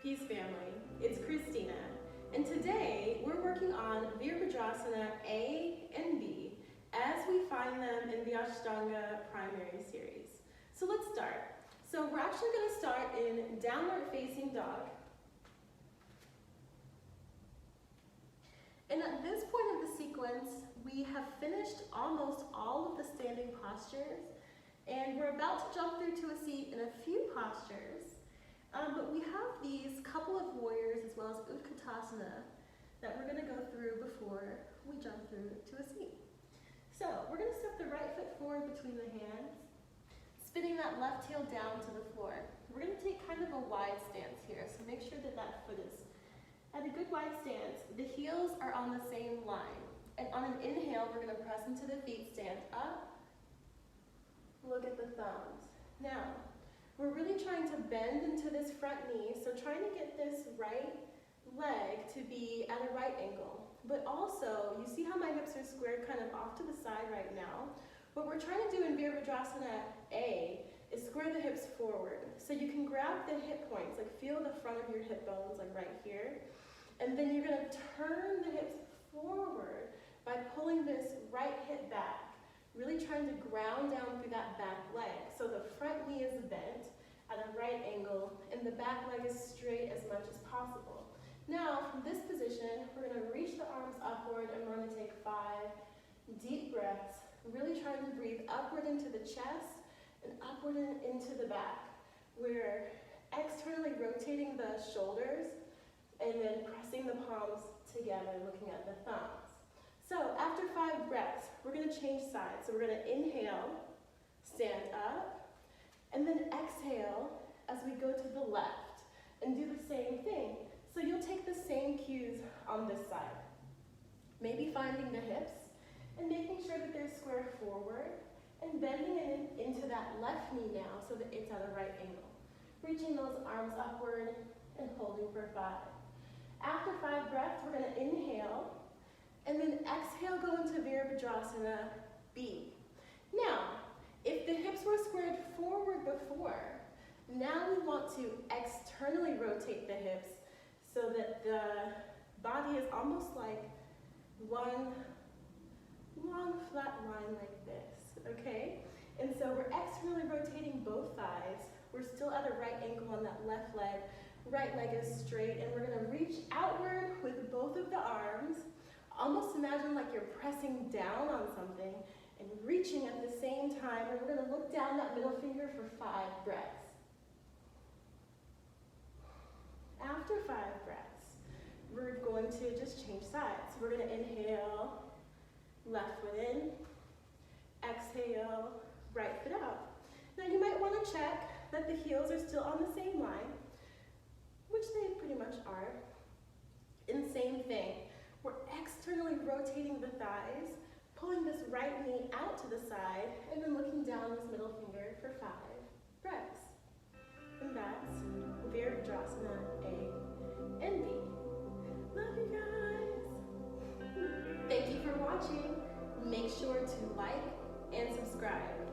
Peace family, it's Christina, and today we're working on Virabhadrasana A and B as we find them in the Ashtanga Primary Series. So let's start. So we're actually going to start in downward facing dog. And at this point of the sequence, we have finished almost all of the standing postures, and we're about to jump through to a seat in a few postures. But we have these couple of warriors as well as Utkatasana that we're going to go through before we jump through to a seat. So we're going to step the right foot forward between the hands, spinning that left heel down to the floor. We're going to take kind of a wide stance here, so make sure that that foot is at a good wide stance. The heels are on the same line. And on an inhale, we're going to press into the feet, stand up, look at the thumbs. Now, we're really trying to bend into this front knee, so trying to get this right leg to be at a right angle. But also, you see how my hips are squared kind of off to the side right now? What we're trying to do in Virabhadrasana A is square the hips forward. So you can grab the hip points, like feel the front of your hip bones, like right here. And then you're going to turn the hips forward by pulling this right hip back. Really trying to ground down through that back leg. So the front knee is bent at a right angle and the back leg is straight as much as possible. Now, from this position, we're going to reach the arms upward and we're going to take 5 deep breaths. Really trying to breathe upward into the chest and upward into the back. We're externally rotating the shoulders and then pressing the palms together, looking at the thumbs. So after 5 breaths, we're going to change sides. So we're going to inhale, stand up, and then exhale as we go to the left and do the same thing. So you'll take the same cues on this side. Maybe finding the hips and making sure that they're squared forward and bending it into that left knee now so that it's at a right angle. Reaching those arms upward and holding for 5. After 5 breaths, we're going to inhale, and then exhale, go into Virabhadrasana B. Now, if the hips were squared forward before, now we want to externally rotate the hips so that the body is almost like one long flat line like this, okay? And so we're externally rotating both thighs. We're still at a right angle on that left leg. Right leg is straight, and we're going to reach outward with both of the arms. Almost imagine like you're pressing down on something and reaching at the same time, and we're going to look down that middle finger for 5 breaths. After 5 breaths, we're going to just change sides. We're going to inhale, left foot in, exhale, right foot out. Now you might want to check that the heels are still on the same line, which they pretty much are. And same thing. We're externally rotating the thighs, pulling this right knee out to the side, and then looking down this middle finger for 5 breaths. And that's Virabhadrasana A and B. Love you guys. Thank you for watching. Make sure to like and subscribe.